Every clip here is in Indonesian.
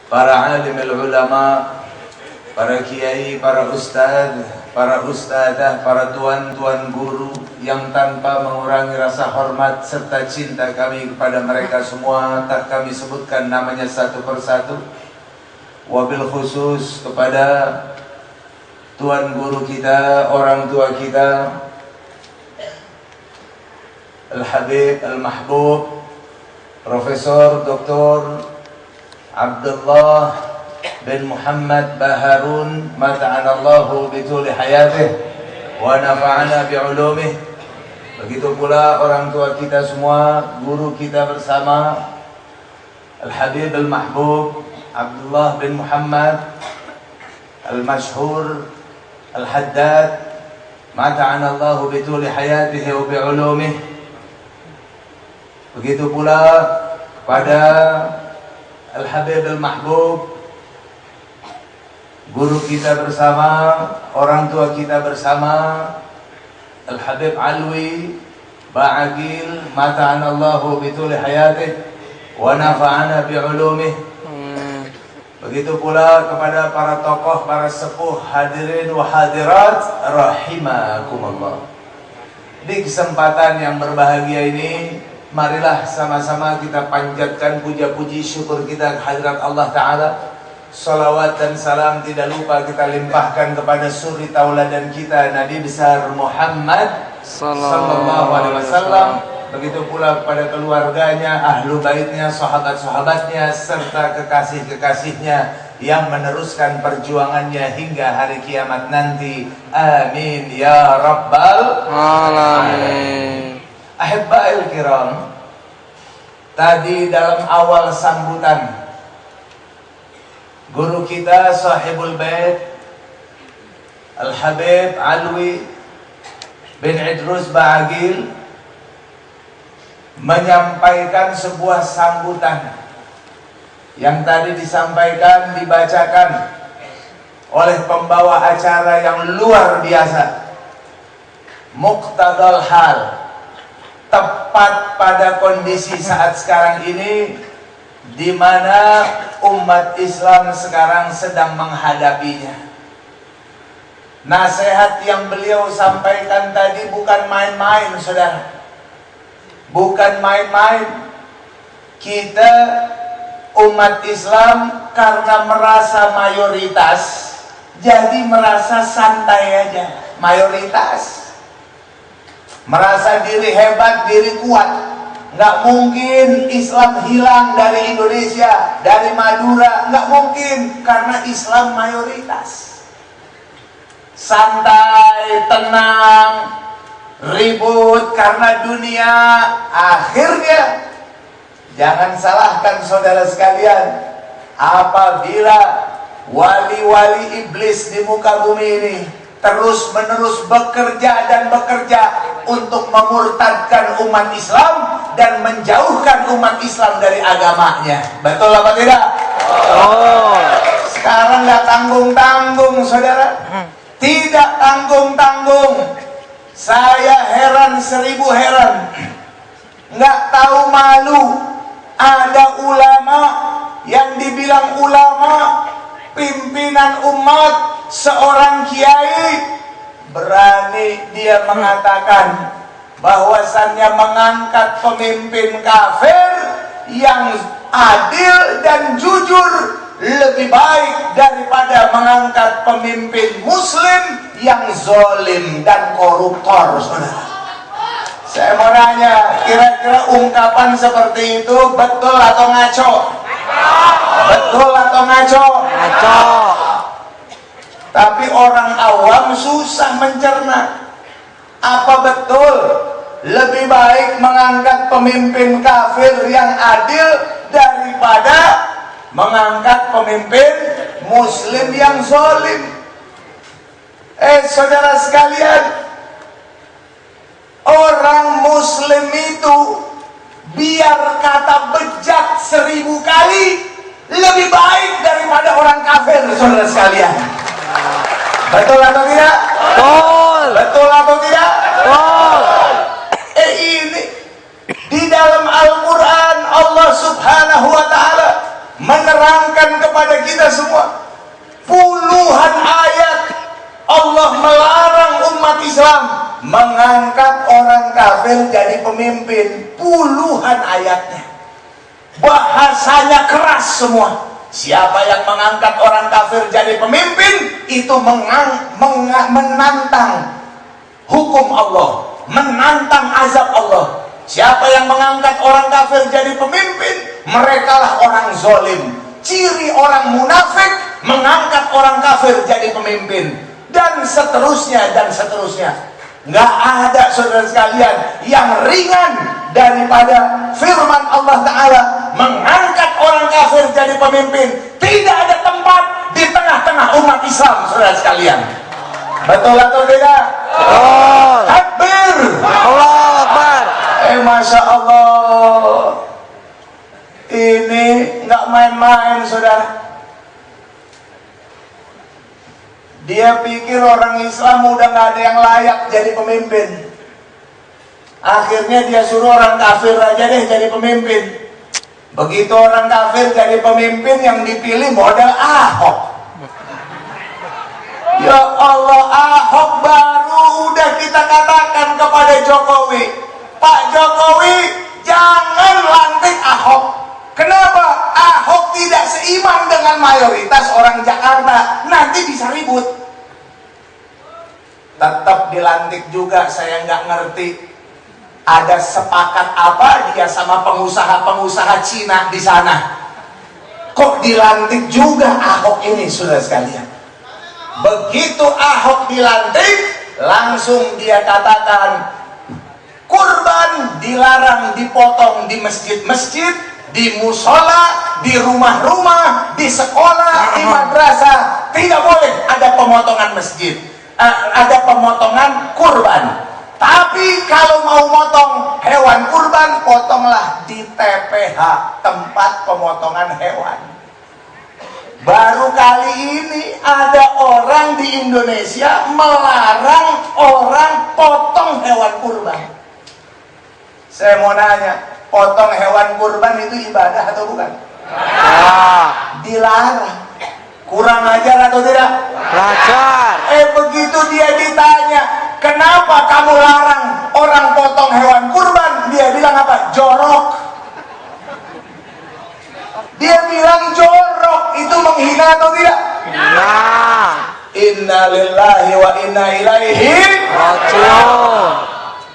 para alimul ulama, para kiai, para ustadz, para ustadzah, para tuan-tuan guru yang tanpa mengurangi rasa hormat serta cinta kami kepada mereka semua tak kami sebutkan namanya satu persatu. Wabil khusus kepada tuan guru kita, orang tua kita, Al-Habib, Al-Mahbub, Profesor Dr. Abdullah bin Muhammad Baharun, mata'anallahu bituli hayatih wa nafa'ana bi'ulumih. Begitu pula orang tua kita semua, guru kita bersama, Al-Habib Al-Mahbub Abdullah bin Muhammad Al-Mashhur Al-Haddad, mata'anallahu bituli hayatih wa bi'ulumih. Begitu pula pada Al-Habib Al-Mahbub, guru kita bersama, orang tua kita bersama, Al-Habib Alwi Ba'agil, mata'anallahu bituli hayatih wa nafa'ana bi'ulumih. Begitu pula kepada para tokoh, para sepuh, hadirin wa hadirat rahimakumullah. Di kesempatan yang berbahagia ini, marilah sama-sama kita panjatkan puja-puji syukur kita kehadirat Allah Ta'ala. Salawat dan salam tidak lupa kita limpahkan kepada suri tauladan kita, Nabi besar Muhammad sallallahu alaihi wasallam. Begitu pula kepada keluarganya, ahlu baitnya, sahabat-sahabatnya, serta kekasih-kekasihnya yang meneruskan perjuangannya hingga hari kiamat nanti. Amin ya rabbal alamin. Ahibba'il kiram, tadi dalam awal sambutan guru kita sahibul bait Al-Habib Alwi bin Idrus Ba'agil menyampaikan sebuah sambutan yang tadi disampaikan, dibacakan oleh pembawa acara yang luar biasa, muqtadal hal, tepat pada kondisi saat sekarang ini di mana umat Islam sekarang sedang menghadapinya. Nasihat yang beliau sampaikan tadi bukan main-main, saudara. Bukan main-main. Kita umat Islam karena merasa mayoritas, jadi merasa santai aja. Mayoritas, merasa diri hebat, diri kuat. Nggak mungkin Islam hilang dari Indonesia, dari Madura. Nggak mungkin, karena Islam mayoritas. Santai, tenang, ribut karena dunia. Akhirnya, jangan salahkan saudara sekalian, apabila wali-wali iblis di muka bumi ini terus menerus bekerja dan bekerja untuk memurtadkan umat Islam dan menjauhkan umat Islam dari agamanya. Betul apa tidak? Oh. Sekarang nggak tanggung-tanggung, saudara. Tidak tanggung-tanggung. Saya heran 1000 heran. Nggak tahu malu. Ada ulama yang dibilang ulama, pimpinan umat, seorang kiai, berani dia mengatakan bahwasannya mengangkat pemimpin kafir yang adil dan jujur lebih baik daripada mengangkat pemimpin muslim yang zalim dan koruptor, saudara. Saya mau nanya, kira-kira ungkapan seperti itu betul atau ngaco? Betul atau ngaco? Ngaco. Tapi orang awam susah mencerna. Apa betul lebih baik mengangkat pemimpin kafir yang adil daripada mengangkat pemimpin muslim yang zalim? Saudara sekalian, orang muslim itu biar kata bejat 1000 kali lebih baik daripada orang kafir, saudara sekalian. Betul atau tidak? Betul. Betul atau tidak? Betul. Ini di dalam Al-Quran Allah Subhanahu wa ta'ala menerangkan kepada kita semua puluhan ayat. Allah melarang umat Islam mengangkat orang kafir jadi pemimpin. Puluhan ayatnya, bahasanya keras semua. Siapa yang mengangkat orang kafir jadi pemimpin, itu menantang hukum Allah, menantang azab Allah. Siapa yang mengangkat orang kafir jadi pemimpin, merekalah orang zalim. Ciri orang munafik mengangkat orang kafir jadi pemimpin, dan seterusnya dan seterusnya. Nggak ada, saudara sekalian, yang ringan daripada firman Allah Ta'ala mengangkat orang kafir jadi pemimpin. Tidak ada tempat di tengah-tengah umat Islam, saudara sekalian. Betul atau tidak? Betul. Takbir. Allahu Akbar. Masya Allah, ini nggak main-main, saudara. Dia pikir orang Islam udah nggak ada yang layak jadi pemimpin. Akhirnya dia suruh orang kafir aja deh jadi pemimpin. Begitu orang kafir jadi pemimpin, yang dipilih model Ahok. Ya Allah, Ahok baru udah kita katakan kepada Jokowi, Pak Jokowi, jangan lantik Ahok. Kenapa? Ahok tidak seiman dengan mayoritas orang Jakarta, nanti bisa ribut. Tetap dilantik juga. Saya nggak ngerti ada sepakat apa dia sama pengusaha-pengusaha Cina di sana. Kok dilantik juga Ahok ini, saudara sekalian? Begitu Ahok dilantik, langsung dia katakan kurban dilarang dipotong di masjid-masjid, di musola, di rumah-rumah, di sekolah, di madrasah. Tidak boleh ada pemotongan masjid, ada pemotongan kurban. Tapi kalau mau motong hewan kurban, potonglah di TPH, tempat pemotongan hewan. Baru kali ini ada orang di Indonesia melarang orang potong hewan kurban. Saya mau nanya, potong hewan kurban itu ibadah atau bukan? Dilarang. Kurang ajar atau tidak? Ajar. Begitu dia ditanya, kenapa kamu larang orang potong hewan kurban? Dia bilang apa? Jorok. Dia bilang jorok. Itu menghina atau tidak? Nah. Inna lillahi wa inna ilaihi Rajiun.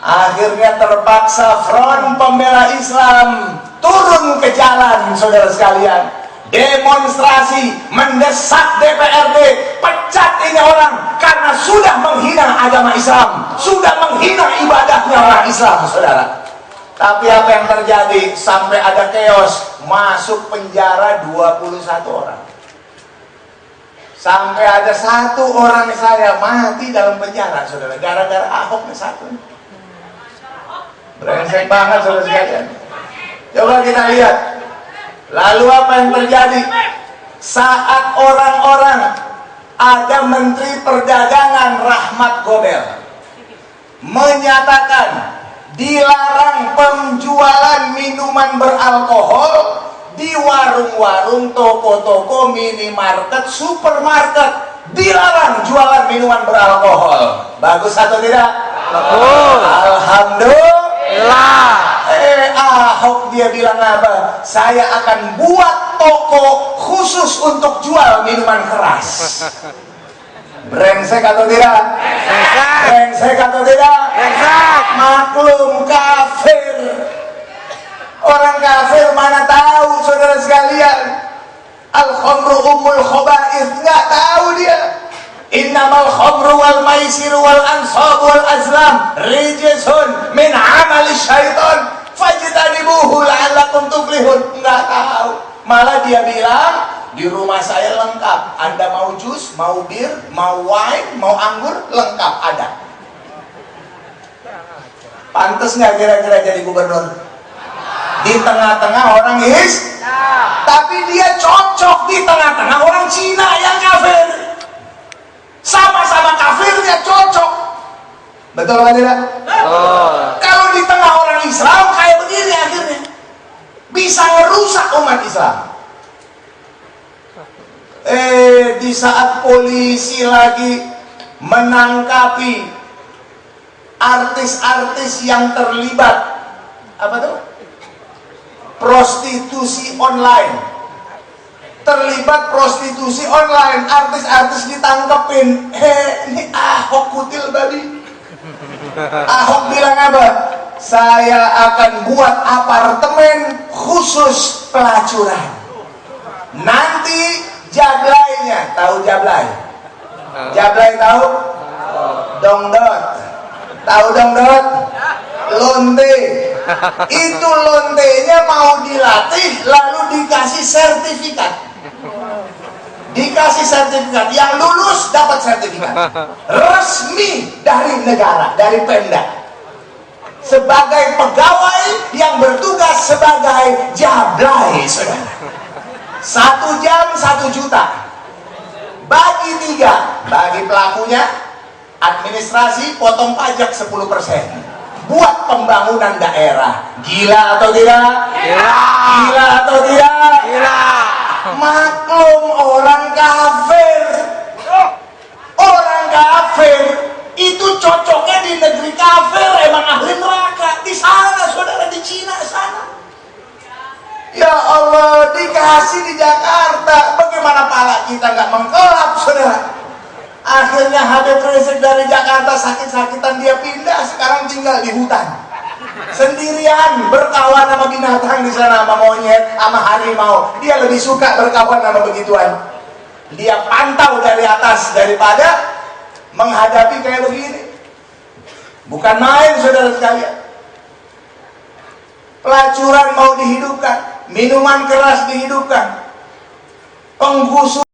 Akhirnya terpaksa Front Pembela Islam turun ke jalan, saudara sekalian. Demonstrasi mendesak DPRD, pecat ini orang karena sudah menghina agama Islam, sudah menghina ibadahnya orang Islam, saudara. Tapi apa yang terjadi? Sampai ada chaos, masuk penjara 21 orang. Sampai ada satu orang saya mati dalam penjara, saudara, gara-gara Ahok satu. Brengsek banget, saudara sekalian. Coba kita lihat. Lalu apa yang terjadi? Saat orang-orang, ada Menteri Perdagangan Rahmat Gobel menyatakan dilarang penjualan minuman beralkohol di warung-warung, toko-toko, minimarket, supermarket. Dilarang jualan minuman beralkohol. Bagus atau tidak? Betul. Alhamdulillah. Ahok dia bilang apa? Saya akan buat toko khusus untuk jual minuman keras. Brengsek atau tidak? Brengsek atau tidak? Maklum, kafir. Orang kafir mana tahu, saudara sekalian. Al-khamru ummul khaba'ith, nggak tahu dia. Innamal khamru wal maisiru wal ansab wal azlam rijsun min amali syaitan fajtanibuhu la'allakum tuflihun. Nggak tahu. Malah dia bilang, di rumah saya lengkap. Anda mau jus, mau bir, mau wine, mau anggur, lengkap ada. Pantes nggak kira-kira jadi gubernur? Di tengah-tengah orang tapi dia cocok di tengah-tengah orang Cina yang kafir. Sama-sama kafirnya cocok. Betul kan tidak? Kalau di tengah orang Islam kayak begini, akhirnya bisa merusak umat Islam. Di saat polisi lagi menangkapi artis-artis yang terlibat apa tuh? Prostitusi online. Terlibat prostitusi online, artis-artis ditangkepin. Ini Ahok kutil babi. Ahok bilang apa? Saya akan buat apartemen khusus pelacuran. Nanti jablainya, tahu jablay? Jablay tahu? Dongdot. Tahu dongdot? Lonte. Itu lontenya mau dilatih lalu dikasih sertifikat. Dikasih sertifikat, yang lulus dapat sertifikat resmi dari negara, dari Pemda, sebagai pegawai yang bertugas sebagai jablay, saudara. 1 jam 1 juta, bagi 3, bagi pelakunya administrasi potong pajak 10%, buat pembangunan daerah. Gila atau tidak? Gila. Gila atau tidak? Gila. Maklum orang kafir. Orang kafir itu cocoknya di negeri kafir, emang ahli neraka. Di sana saudara, di Cina sana. Ya Allah, dikasih di Jakarta. Bagaimana pala kita nggak mengkelap saudara? Akhirnya Habib Rizik dari Jakarta sakit-sakitan dia pindah, sekarang tinggal di hutan. Sendirian berkawan sama binatang di sana, sama monyet, sama harimau. Dia lebih suka berkawan sama begituan. Dia pantau dari atas daripada menghadapi kayak begini. Bukan main saudara sekalian. Pelacuran mau dihidupkan, minuman keras dihidupkan, penggusur